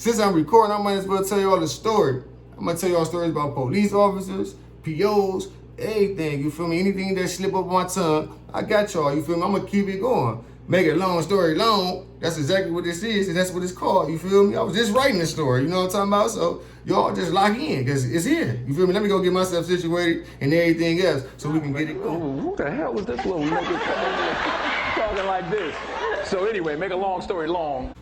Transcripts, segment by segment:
since I'm recording, I might as well tell you all the story. I'm gonna tell you all stories about police officers, POs, everything, you feel me? Anything that slip up my tongue, I got y'all, you feel me? I'm gonna keep it going. Make a long story long, that's exactly what this is, and that's what it's called, you feel me? I was just writing the story, you know what I'm talking about? So y'all just lock in, because it's here, you feel me? Let me go get myself situated and everything else so we can get it going. Who the hell was this little nigga coming in talking like this? So anyway, make a long story long.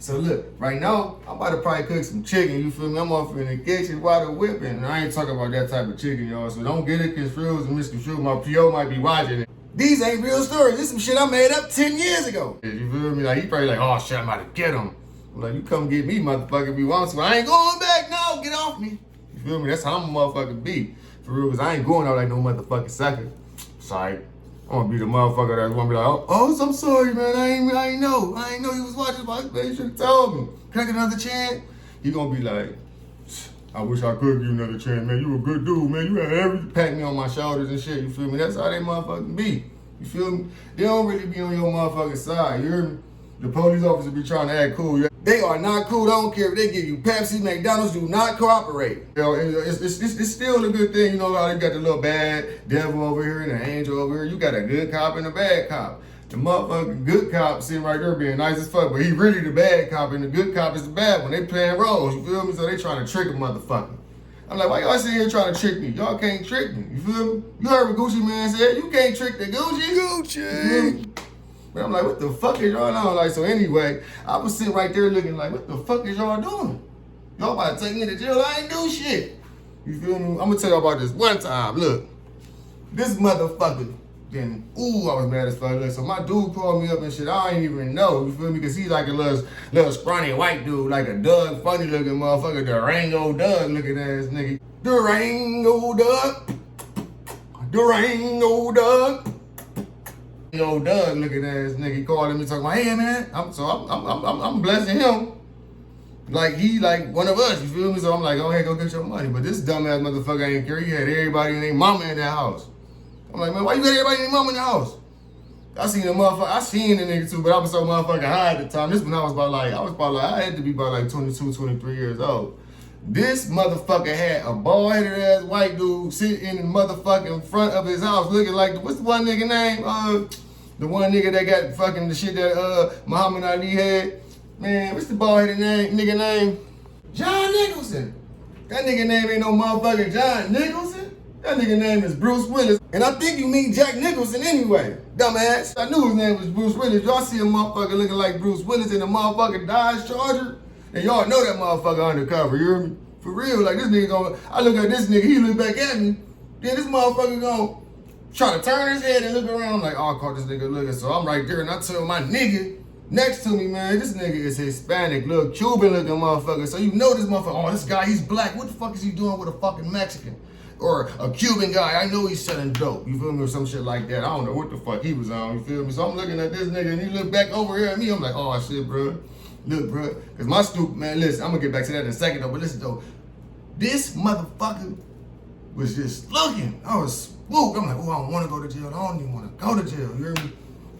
So look, right now, I'm about to probably cook some chicken, you feel me? I'm off in the kitchen while the whipping, and I ain't talking about that type of chicken, y'all, so don't get it confused and misconstrued. My PO might be watching it. These ain't real stories. This some shit I made up 10 years ago. You feel me? Like, he probably like, oh shit, I'm about to get him. I'm like, you come get me, motherfucker, if you want to. I ain't going back, no, get off me. You feel me? That's how I'm a motherfucker be. For real, because I ain't going out like no motherfucking sucker. Sorry. I'm gonna be the motherfucker that's gonna be like, oh, I'm sorry, man. I ain't know you was watching my face. You should have told me. Can I get another chance? He gonna be like, I wish I could give you another chance, man. You a good dude, man. You had everything. Pat me on my shoulders and shit, you feel me? That's how they motherfucking be. You feel me? They don't really be on your motherfucking side, you hear me? The police officers be trying to act cool. They are not cool. I don't care if they give you Pepsi, McDonald's, do not cooperate. You know, it's still a good thing, you know, how you got the little bad devil over here and the angel over here. You got a good cop and a bad cop. The motherfucking good cop sitting right there being nice as fuck, but he really the bad cop, and the good cop is the bad one. They playing roles, you feel me? So they trying to trick a motherfucker. I'm like, why y'all sitting here trying to trick me? Y'all can't trick me, you feel me? You heard what Gucci Man said, you can't trick the Gucci. Gucci! But I'm like, what the fuck is y'all on? Like, so anyway, I was sitting right there looking like, what the fuck is y'all doing? Y'all about to take me to jail, I ain't do shit. You feel me? I'm gonna tell y'all about this one time. Look, this motherfucker, then, ooh, I was mad as fuck. Look, so my dude called me up and shit, I ain't even know, you feel me? Because he's like a little scrawny white dude, like a Doug, funny looking motherfucker, Durango Doug looking ass nigga. Durango Doug. Durango Doug. Yo, Doug looking ass nigga, he called him and talking about, hey man, I'm blessing him. Like he like one of us, you feel me? So I'm like, oh hey, go get your money. But this dumbass motherfucker ain't care. He had everybody and their mama in that house. I'm like, man, why you got everybody and their mama in the house? I seen the nigga too, but I was so motherfucking high at the time. This when I was about like, I had to be about like 22, 23 years old. This motherfucker had a bald-headed ass white dude sitting in the motherfucking front of his house looking like, what's the one nigga name? The one nigga that got fucking the shit that Muhammad Ali had. Man, what's the bald-headed nigga name? John Nicholson. That nigga name ain't no motherfucking John Nicholson. That nigga name is Bruce Willis. And I think you mean Jack Nicholson anyway, dumbass. I knew his name was Bruce Willis. Y'all see a motherfucker looking like Bruce Willis in a motherfucking Dodge Charger? And y'all know that motherfucker undercover, you hear me? For real, like this nigga gonna, I look at this nigga, he look back at me, then this motherfucker gonna try to turn his head and look around like, oh, I caught this nigga looking. So I'm right there and I tell my nigga next to me, man, this nigga is Hispanic, little Cuban looking motherfucker. So you know this motherfucker, oh, this guy, he's black. What the fuck is he doing with a fucking Mexican? Or a Cuban guy, I know he's selling dope, you feel me, or some shit like that. I don't know what the fuck he was on, you feel me? So I'm looking at this nigga and he look back over here at me, I'm like, oh shit, bro. Look, bro, because my stupid, man, listen, I'm going to get back to that in a second, though, but listen, though. This motherfucker was just looking. I was spooked. I'm like, oh, I don't want to go to jail. I don't even want to go to jail. You hear me?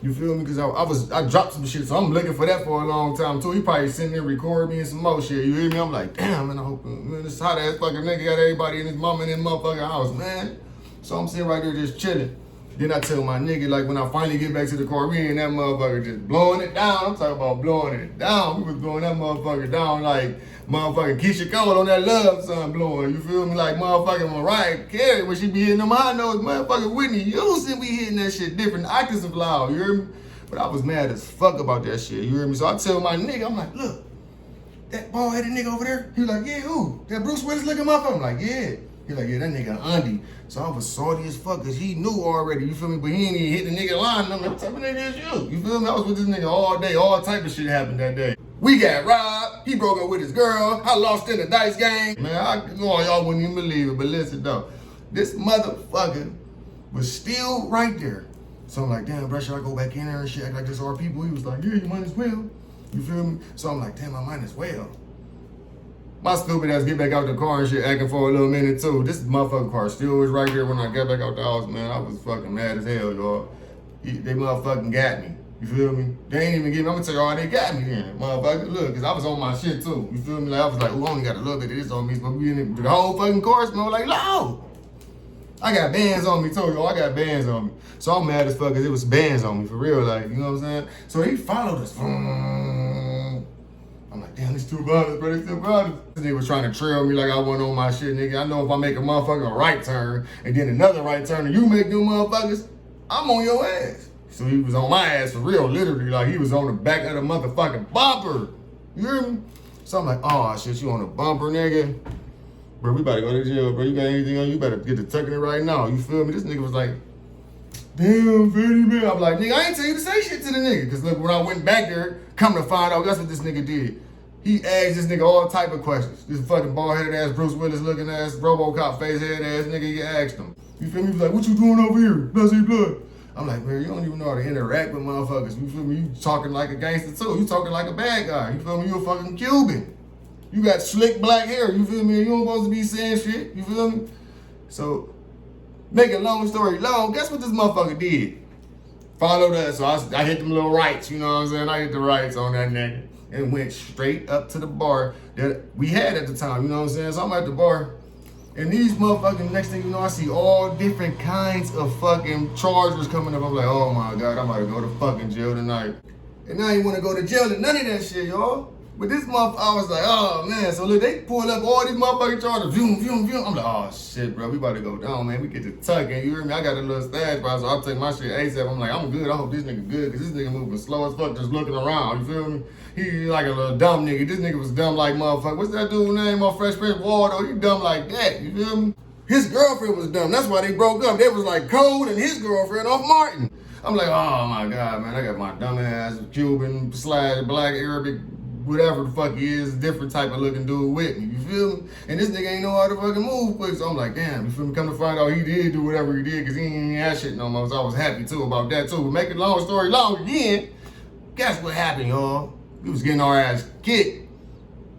You feel me? Because I dropped some shit, so I'm looking for that for a long time, too. He probably sitting there recording me and some more shit. You hear me? I'm like, damn, man, I hope, man, this hot-ass fucking nigga got everybody in his mama in his motherfucking house, man. So I'm sitting right there just chilling. Then I tell my nigga, like, when I finally get back to the car, we and that motherfucker just blowing it down. I'm talking about blowing it down. We was blowing that motherfucker down like motherfucking Keisha Cole on that Love Song blowing. You feel me? Like motherfucking Mariah Carey when she be hitting them high notes. Motherfucking Whitney Houston be hitting that shit different octaves of loud. You hear me? But I was mad as fuck about that shit. You hear me? So I tell my nigga, I'm like, look, that bald-headed nigga over there. He was like, yeah, who? That Bruce Willis looking motherfucker? I'm like, yeah. He like, yeah, that nigga Andy. So I was salty as fuck because he knew already, you feel me? But he ain't even hit the nigga line. And I'm like, what type of nigga is you? You feel me? I was with this nigga all day. All type of shit happened that day. We got robbed. He broke up with his girl. I lost in the dice game. Man, y'all wouldn't even believe it. But listen, though. This motherfucker was still right there. So I'm like, damn, bro, should I go back in there and shit act like this are people? He was like, yeah, you might as well. You feel me? So I'm like, damn, I might as well. My stupid ass get back out the car and shit, acting for a little minute too. This motherfucking car still was right there when I got back out the house, man. I was fucking mad as hell, y'all. They motherfucking got me. You feel me? They ain't even give me, I'm gonna tell you all they got me then, motherfucker. Look, cause I was on my shit too. You feel me? Like I was like, ooh, I only got a little bit of this on me. So we in the whole fucking course, man. Like, no. I got bands on me too, yo. I got bands on me. So I'm mad as fuck because it was bands on me, for real, like, you know what I'm saying? So he followed us. I'm like, damn, these two brothers, bro, they still brothers. They was trying to trail me like I wasn't on my shit, nigga. I know if I make a motherfucker a right turn and then another right turn and you make them motherfuckers, I'm on your ass. So he was on my ass for real, literally, like he was on the back of the motherfucking bumper. You hear me? So I'm like, oh shit, you on the bumper, nigga? Bro, we about to go to jail, bro. You got anything on you? Better get to tucking it right now. You feel me? This nigga was like, damn, 50 man. I'm like, nigga, I ain't tell you to say shit to the nigga. Because look, when I went back there, come to find out, that's what this nigga did. He asked this nigga all type of questions. This fucking bald-headed ass, Bruce Willis looking ass, RoboCop face head ass nigga, he asked him. You feel me? He was like, what you doing over here? Bloody blood. I'm like, man, you don't even know how to interact with motherfuckers. You feel me? You talking like a gangster too. You talking like a bad guy. You feel me? You a fucking Cuban. You got slick black hair, you feel me? You don't supposed to be saying shit, you feel me? So, make a long story long, guess what this motherfucker did? Followed us, so I hit them little rights, you know what I'm saying? I hit the rights on that nigga and went straight up to the bar that we had at the time, you know what I'm saying? So I'm at the bar, and these motherfucking, next thing you know, I see all different kinds of fucking charges coming up. I'm like, oh my God, I'm about to go to fucking jail tonight. And I ain't want to go to jail and none of that shit, y'all. But this motherfucker, I was like, oh man. So look, they pull up all these motherfucking charges. Vroom, vroom, vroom. I'm like, oh shit, bro. We about to go down, man. We get to tucking. You hear me? I got a little stash, bro. So I'll take my shit ASAP. I'm like, I'm good. I hope this nigga good. Because this nigga moving slow as fuck, just looking around. You feel me? He like a little dumb nigga. This nigga was dumb like motherfucker. What's that dude's name on Fresh Prince Waldo? He dumb like that. You feel me? His girlfriend was dumb. That's why they broke up. They was like Cole and his girlfriend off Martin. I'm like, oh my God, man. I got my dumb ass Cuban / black Arabic, whatever the fuck he is, different type of looking dude with me, you feel me? And this nigga ain't know how to fucking move quick, so I'm like, damn, you feel me? Come to find out he did do whatever he did, because he ain't even had shit no more, so I was happy too about that too. But make a long story long again, guess what happened, y'all? We was getting our ass kicked.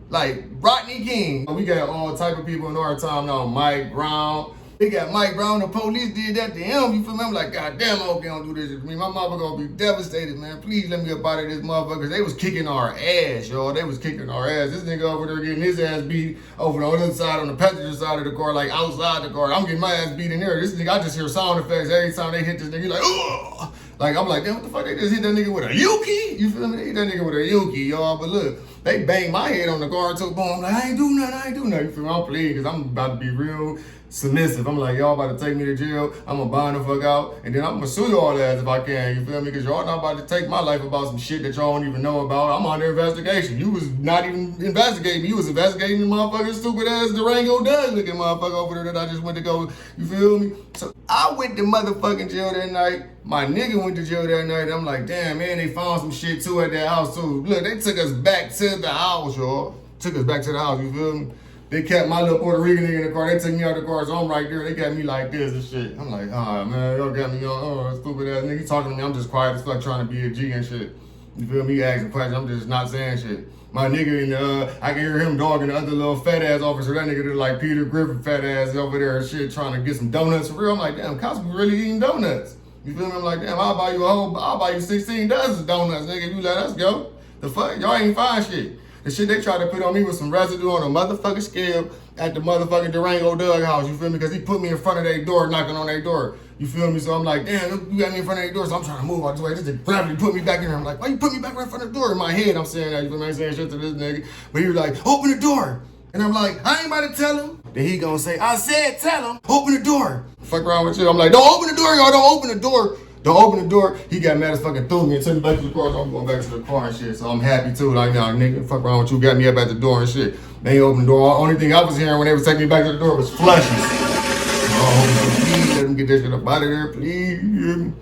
Like Rodney King. We got all type of people in our time now, Mike Brown. They got Mike Brown, the police did that to him, you feel me? I'm like, God damn, I hope they don't do this to me. My mama gonna be devastated, man. Please let me up out of this motherfucker. They was kicking our ass, y'all. They was kicking our ass. This nigga over there getting his ass beat over the other side, on the passenger side of the car, like outside the car. I'm getting my ass beat in there. This nigga, I just hear sound effects every time they hit this nigga. Like, ugh! Like, I'm like, damn, what the fuck? They just hit that nigga with a Yuki? You feel me? They hit that nigga with a Yuki, y'all. But look, they banged my head on the car too. Boom. I'm like, I ain't do nothing. You feel me? I'm pleading because I'm about to be real submissive. I'm like, y'all about to take me to jail. I'm gonna bind the fuck out. And then I'm gonna sue y'all ass if I can. You feel me? Because y'all not about to take my life about some shit that y'all don't even know about. I'm under investigation. You was not even investigating me. You was investigating the motherfucking stupid ass Durango Dud looking motherfucker over there that I just went to go. You feel me? So I went to motherfucking jail that night. My nigga went to jail that night. I'm like, damn, man, they found some shit too at that house too. Look, they took us back to the house, y'all. Took us back to the house, you feel me? They kept my little Puerto Rican nigga in the car. They took me out of the car, so I'm right there. They got me like this and shit. I'm like, ah, man, y'all got me on, stupid ass nigga. He talking to me, I'm just quiet as fuck trying to be a G and shit. You feel me? He asking questions, I'm just not saying shit. My nigga in I can hear him dogging the other little fat ass officer. That nigga did like Peter Griffin fat ass over there and shit, trying to get some donuts for real. I'm like, damn, cops be really eating donuts. You feel me? I'm like, damn, I'll buy you 16 dozen donuts, nigga, if you let us go. The fuck? Y'all ain't find shit. The shit they tried to put on me was some residue on a motherfucking scale at the motherfucking Durango Doug house, you feel me? Because he put me in front of their door, knocking on their door. You feel me? So I'm like, damn, you got me in front of their door, so I'm trying to move out this way. This nigga gravity put me back in there. I'm like, why you put me back right in front of the door? In my head, I'm saying that, you feel me? I ain't saying shit to this nigga. But he was like, open the door. And I'm like, I ain't about to tell him. Then he gonna say, I said tell him, open the door. Fuck around with you. I'm like, don't open the door, y'all, don't open the door. Don't open the door. He got mad as fucking threw me and took me back to the car, so I'm going back to the car and shit. So I'm happy too. Like, nah, nigga, fuck around with you. Got me up at the door and shit. They ain't open the door. Only thing I was hearing when they was taking me back to the door was flushes. Oh, please let them get that shit up out of there, please.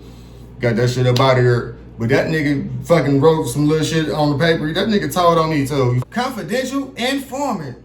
Got that shit up out of here. But that nigga fucking wrote some little shit on the paper. That nigga told on me too. Confidential informant.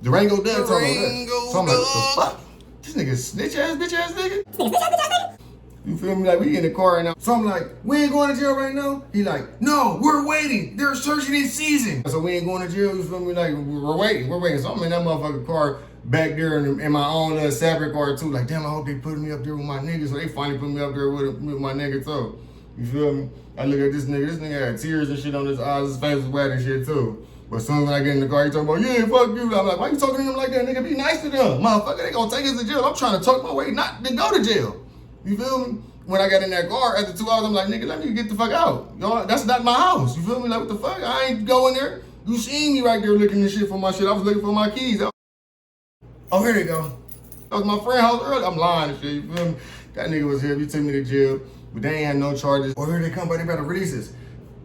Durango Doug told on that. So I'm like, what the fuck? This nigga snitch ass, bitch ass nigga. You feel me? Like, we in the car right now. So I'm like, we ain't going to jail right now? He like, no, we're waiting. They're searching in season. So we ain't going to jail, you feel me? Like, we're waiting. So I'm in that motherfucking car back there in my own little separate car too. Like, damn, I hope they put me up there with my niggas. So they finally put me up there with my nigga too. You feel me? I look at this nigga had tears and shit on his eyes, his face was wet and shit too. But as soon as I get in the car, he talking about, yeah, fuck you. I'm like, why you talking to him like that, nigga? Be nice to them. Motherfucker, they gonna take us to jail. I'm trying to talk my way not to go to jail. You feel me? When I got in that car after 2 hours, I'm like, nigga, let me get the fuck out. Y'all, that's not my house. You feel me? Like, what the fuck? I ain't going there. You seen me right there looking this shit for my shit. I was looking for my keys. Oh, here they go. That was my friend's house earlier. I'm lying and shit. You feel me? That nigga was here. He took me to jail. But they ain't had no charges. Oh, here they come, but they better release us.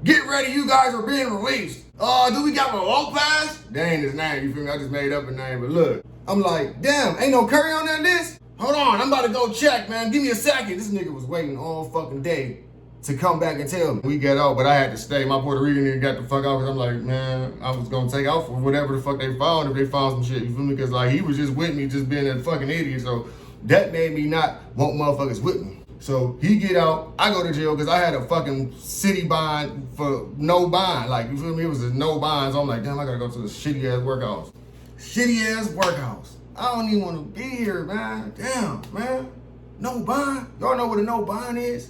Get ready, you guys are being released. Do we got a walk pass? That ain't his name, you feel me? I just made up a name, but look. I'm like, damn, ain't no Curry on that list? Hold on, I'm about to go check, man. Give me a second. This nigga was waiting all fucking day to come back and tell me. We got out, but I had to stay. My Puerto Rican nigga got the fuck out because I'm like, man, I was gonna take out for whatever the fuck they found if they found some shit, you feel me? Because like he was just with me, just being a fucking idiot. So that made me not want motherfuckers with me. So he get out, I go to jail because I had a fucking city bond for no bond. Like, you feel me? It was a no bond. So I'm like, damn, I gotta go to the shitty ass workhouse. Shitty ass workhouse. I don't even want to be here, man. Damn, man. No bond. Y'all know what a no bond is?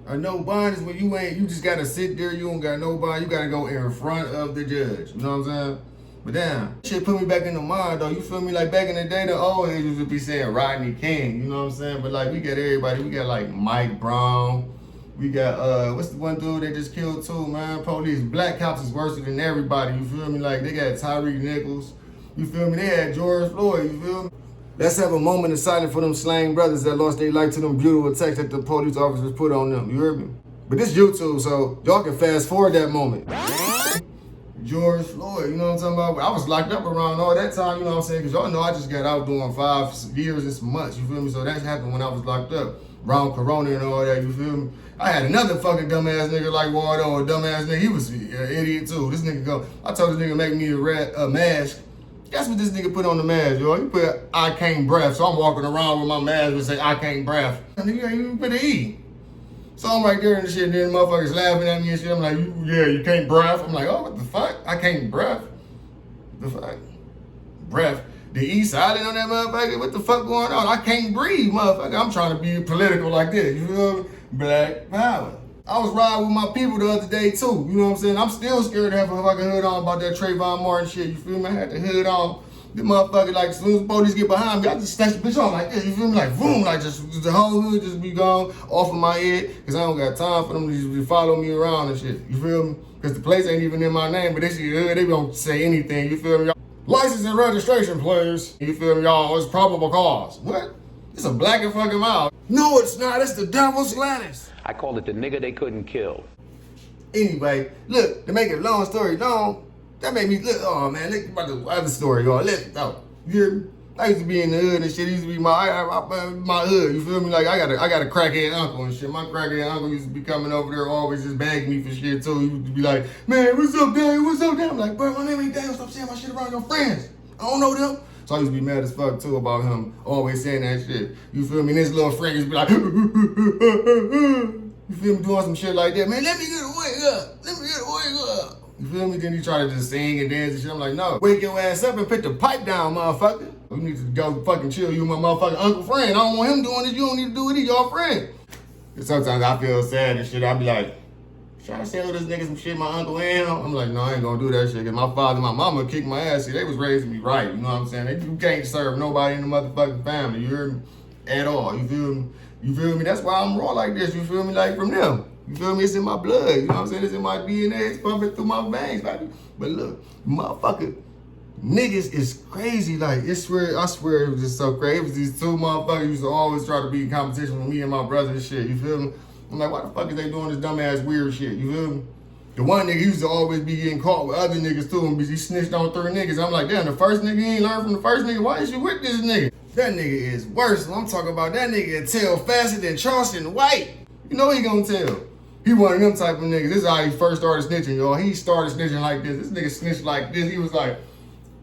A no bond is when you just gotta sit there, you don't got no bond, you gotta go in front of the judge. You know what I'm saying? But damn, shit put me back in the mind though, you feel me? Like back in the day, the old heads would be saying Rodney King, you know what I'm saying? But like we got everybody, we got like Mike Brown, we got, what's the one dude they just killed too, man? Police, black cops is worse than everybody, you feel me? Like they got Tyreek Nichols, you feel me? They had George Floyd, you feel me? Let's have a moment of silence for them slain brothers that lost their life to them brutal attacks that the police officers put on them, you heard me? But this YouTube, so y'all can fast forward that moment. George Floyd, you know what I'm talking about? I was locked up around all that time, you know what I'm saying? Because y'all know I just got out doing 5 years and some months, you feel me? So that happened when I was locked up, around Corona and all that, you feel me? I had another fucking dumbass nigga like Waldo, a dumbass nigga, he was an idiot too. This nigga go, I told this nigga make me a mask. Guess what this nigga put on the mask, yo? He put I can't breath, so I'm walking around with my mask and say I can't breath. And nigga ain't even put an E. So I'm right there and shit, and then motherfuckers laughing at me and shit. I'm like, yeah, you can't breath. I'm like, oh, what the fuck? I can't breath. The fuck? Breath. The E silent on that motherfucker? What the fuck going on? I can't breathe, motherfucker. I'm trying to be political like this. You feel me? Black power. I was riding with my people the other day too. You know what I'm saying? I'm still scared to have a fucking hood on about that Trayvon Martin shit. You feel me? I had the hood on. The motherfucker, like, as soon as the police get behind me, I just snatch the bitch on like this, you feel me? Like, boom, like, just the whole hood just be gone off of my head, because I don't got time for them to just follow me around and shit, you feel me? Because the place ain't even in my name, but they see the hood, they don't say anything, you feel me? License and registration, players. You feel me, y'all? It's probable cause. What? It's a black and fucking mouth. No, it's not. It's the devil's lettuce. I called it the nigga they couldn't kill. Anyway, look, to make it a long story long, that made me look, oh man, look about the other story, y'all. Let's go. You hear me? I used to be in the hood and shit. It used to be my hood, you feel me? Like I got a crackhead uncle and shit. My crackhead uncle used to be coming over there always just begging me for shit too. He used to be like, man, what's up, Daniel? What's up, Daniel? I'm like, bro, my name ain't Daniel. Stop saying my shit around your friends. I don't know them. So I used to be mad as fuck too about him always saying that shit. You feel me? And his little friend used to be like, you feel me? Doing some shit like that. Man, let me get a wake up. Let me get a wake up. You feel me? Then he tried to just sing and dance and shit. I'm like, no. Wake your ass up and put the pipe down, motherfucker. You need to go fucking chill. You my motherfucking uncle friend. I don't want him doing this. You don't need to do it. He's your friend. And sometimes I feel sad and shit. I be like, should I tell this nigga some shit my uncle and him? I'm like, no, I ain't gonna do that shit. Cause my father and my mama kicked my ass. See, they was raising me right. You know what I'm saying? You can't serve nobody in the motherfucking family. You hear me? At all. You feel me? You feel me? That's why I'm raw like this. You feel me? Like from them. You feel me? It's in my blood. You know what I'm saying? It's in my DNA. It's pumping through my veins, baby. But look, motherfucker, niggas is crazy. Like, I swear it was just so crazy. It was these two motherfuckers used to always try to be in competition with me and my brother and shit. You feel me? I'm like, why the fuck is they doing this dumbass weird shit? You feel me? The one nigga used to always be getting caught with other niggas too, and he snitched on 3 niggas. I'm like, damn, the first nigga, he ain't learned from the first nigga. Why is you with this nigga? That nigga is worse. I'm talking about that nigga tell faster than Charleston White. You know he gonna tell. He one of them type of niggas. This is how he first started snitching, y'all. He started snitching like this. This nigga snitched like this. He was like,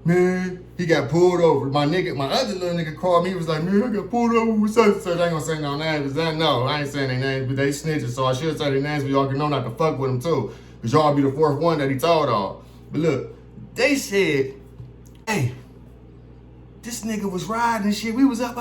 man, he got pulled over. My other little nigga called me. He was like, man, I got pulled over with such and such. I ain't gonna say no names. No, I ain't saying their names, but they snitching. So I should say their names, but y'all can know not to fuck with them too. Cause y'all be the 4th one that he told all. But look, they said, hey, this nigga was riding and shit. We was up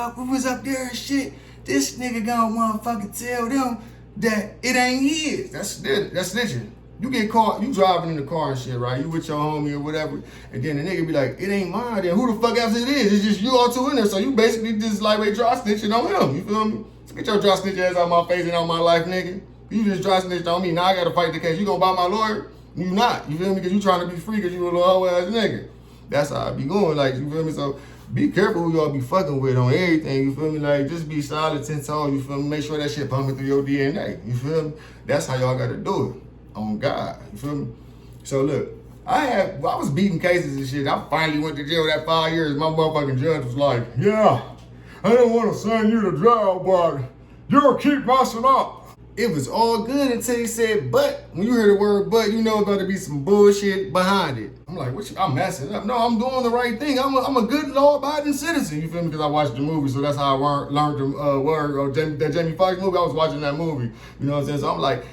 there and shit. This nigga gonna motherfucking tell them that it ain't his. That's snitching. You get caught, you driving in the car and shit, right? You with your homie or whatever, and then the nigga be like, it ain't mine, then who the fuck else it is? It's just you all two in there, so you basically just lightweight dry snitching on him, you feel me? So get your dry snitch ass out my face and out my life, nigga. You just dry snitched on me, now I gotta fight the case. You gonna buy my lawyer? You not, you feel me? Because you trying to be free because you a little hoe ass nigga. That's how I be going, like, you feel me? So be careful who y'all be fucking with on everything, you feel me? Like, just be solid 10 toes, you feel me? Make sure that shit pumping through your DNA, you feel me? That's how y'all gotta do it. On God, you feel me? So look, I was beating cases and shit. I finally went to jail that 5 years. My motherfucking judge was like, yeah, I don't want to send you to jail, but you'll keep messing up. It was all good until he said, but when you hear the word but, you know it's about to be some bullshit behind it. I'm like, I'm messing up. No, I'm doing the right thing. I'm a good law-abiding citizen, you feel me? Because I watched the movie, so that's how I learned the word. That Jamie Foxx movie, I was watching that movie. You know what I'm saying? So I'm like,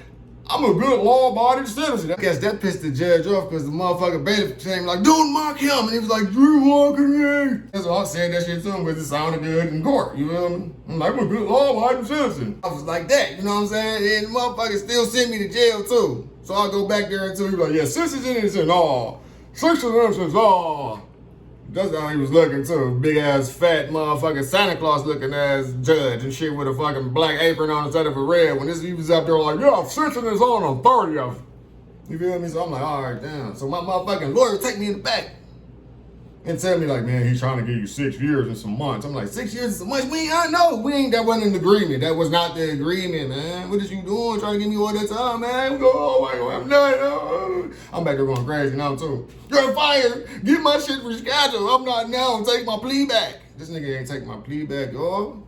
I'm a good law-abiding citizen. I guess that pissed the judge off because the motherfucker bailiff came like, don't mock him. And he was like, you mocking me. That's why I said that shit to him because it sounded good in court. You feel me? I'm like, I'm a good law-abiding citizen. I was like that, you know what I'm saying? And the motherfucker still sent me to jail too. So I go back there until he was like, yeah, 6 is innocent, all. 6 is innocent, all. That's how he was looking too. Big ass fat motherfucking Santa Claus looking ass judge and shit with a fucking black apron on instead of a red. When he was up there like, yeah, sitting is on 30th. You feel me? So I'm like, all right, damn. So my motherfucking lawyer take me in the back and tell me like, man, he's trying to give you 6 years and some months. I'm like, 6 years and some months? That wasn't an agreement. That was not the agreement, man. What is you doing? Trying to give me all that time, man? We go, oh, I'm not. I'm back there going crazy now, too. You're fired. Get my shit rescheduled. I'm not now. Take my plea back. This nigga ain't take my plea back, y'all.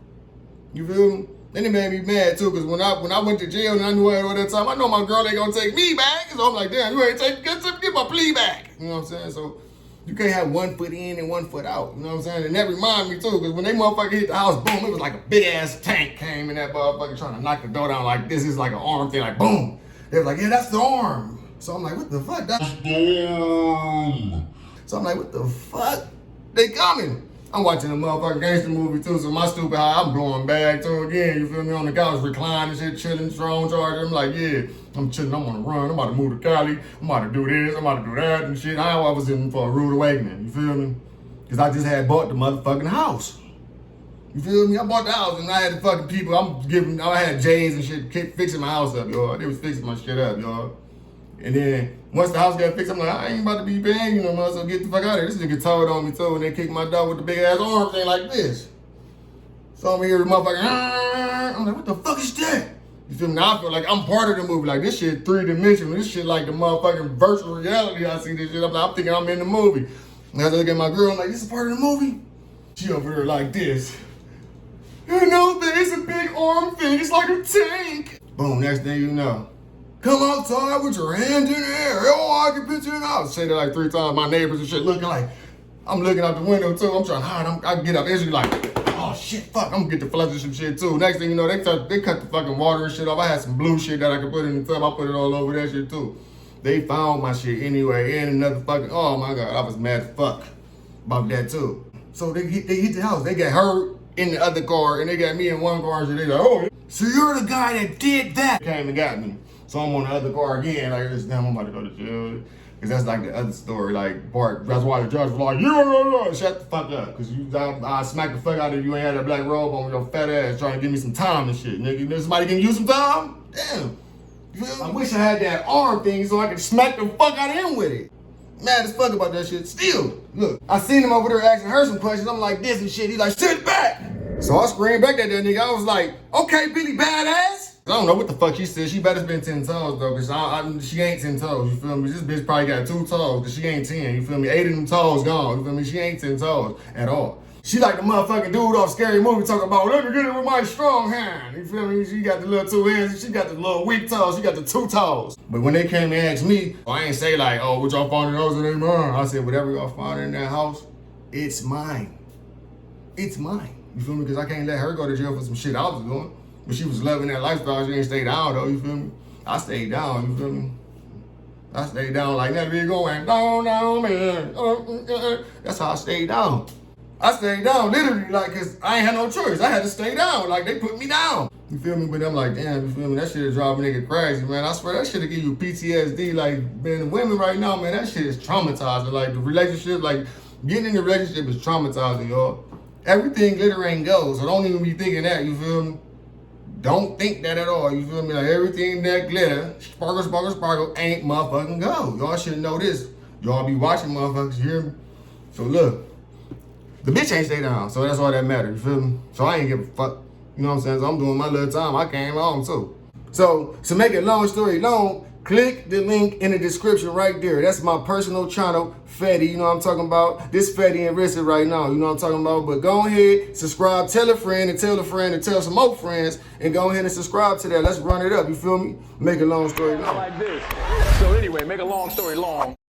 You feel me? Then it made me mad, too, because when I went to jail and I knew it all that time, I know my girl ain't gonna take me back. So I'm like, damn, you ain't get my plea back. You know what I'm saying? So you can't have 1 foot in and 1 foot out. You know what I'm saying? And that reminded me, too, because when they motherfucker hit the house, boom, it was like a big-ass tank came in that motherfucker trying to knock the door down like this. It's like an arm thing, like, boom. They was like, yeah, that's the arm. So I'm like, what the fuck? That's the arm. So I'm like, what the fuck? They coming. I'm watching a motherfucking gangster movie, too, so my stupid high, I'm blowing back, too, again, you feel me, on the couch, reclining, shit, chilling, strong charger. I'm like, yeah, I'm chilling, I'm on the run, I'm about to move to Cali, I'm about to do this, I'm about to do that, and shit. I was in for a rude awakening, you feel me? Because I just had bought the motherfucking house. You feel me? I bought the house, and I had the fucking people, I had J's and shit fixing my house up, y'all. They was fixing my shit up, y'all. And then, once the house got fixed, I'm like, I ain't about to be paying you no more, so get the fuck out of here. This nigga told on me, too, and they kicked my dog with the big ass arm thing like this. So I'm here, motherfucker, I'm like, what the fuck is that? You feel me? Now I feel like I'm part of the movie. Like, this shit 3-dimensional. This shit like the motherfucking virtual reality. I see this shit. I'm thinking I'm in the movie. And I look at my girl, I'm like, this is part of the movie? She over here like this. You know, it's a big arm thing. It's like a tank. Boom, next thing you know. Come outside with your hand in the air. Oh, I can picture it out. Say that like 3 times. My neighbors and shit looking like, I'm looking out the window too. I'm trying to hide. I get up. It's like, oh shit, fuck. I'm gonna get the flush of some shit too. Next thing you know, they cut the fucking water and shit off. I had some blue shit that I could put in the tub. I put it all over that shit too. They found my shit anyway. And another fucking, oh my God, I was mad as fuck about that too. So they hit the house. They got her in the other car and they got me in one car and shit. They like, oh, so you're the guy that did that. Came and got me. So I'm on the other car again, like this, damn, I'm about to go to jail. Cause that's like the other story, like part, that's why the judge was like, shut the fuck up. Cause I smacked the fuck out of you, ain't had that black robe on with your fat ass trying to give me some time and shit, nigga. There's somebody giving you some time? Damn. You feel me? I wish I had that arm thing so I could smack the fuck out of him with it. Mad as fuck about that shit. Still, look, I seen him over there asking her some questions. I'm like this and shit. He's like, sit back. So I screamed back at that nigga. I was like, okay, Billy Badass. I don't know what the fuck she said. She better been 10 toes though, cause she ain't 10 toes. You feel me? This bitch probably got 2 toes, cause she ain't 10. You feel me? 8 of them toes gone. You feel me? She ain't 10 toes at all. She like the motherfucking dude off Scary Movie talking about, let me get it with my strong hand. You feel me? She got the little 2 hands, and she got the little weak toes. She got the 2 toes. But when they came and asked me, I ain't say like, oh, what y'all found in those? It ain't mine. I said, whatever y'all found in that house, it's mine. It's mine. You feel me? Cause I can't let her go to jail for some shit I was doing. But she was loving that lifestyle, she ain't stay down though, you feel me? I stayed down, you feel me? I stayed down like that, be going down, man. That's how I stayed down. I stayed down, literally, like, cause I ain't had no choice. I had to stay down, like, they put me down. You feel me? But I'm like, damn, you feel me? That shit is driving a nigga crazy, man. I swear that shit will give you PTSD. Like, being women right now, man, that shit is traumatizing. Like, the relationship, like, getting in the relationship is traumatizing, y'all. Everything glitter ain't gold, so don't even be thinking that, you feel me? Don't think that at all, you feel me? Like, everything that glitter, sparkle, sparkle, sparkle, ain't motherfucking gold. Y'all should know this. Y'all be watching motherfuckers, you hear me? So look. The bitch ain't stay down, so that's all that matters, you feel me? So I ain't give a fuck, you know what I'm saying? So I'm doing my little time, I came home too. So, to make it long story long, click the link in the description right there. That's my personal channel, Fetty, you know what I'm talking about? This Fetty and Risset right now, you know what I'm talking about? But go ahead, subscribe, tell a friend, and tell a friend, and tell some more friends, and go ahead and subscribe to that. Let's run it up, you feel me? Make a long story long. Like this. So anyway, make a long story long.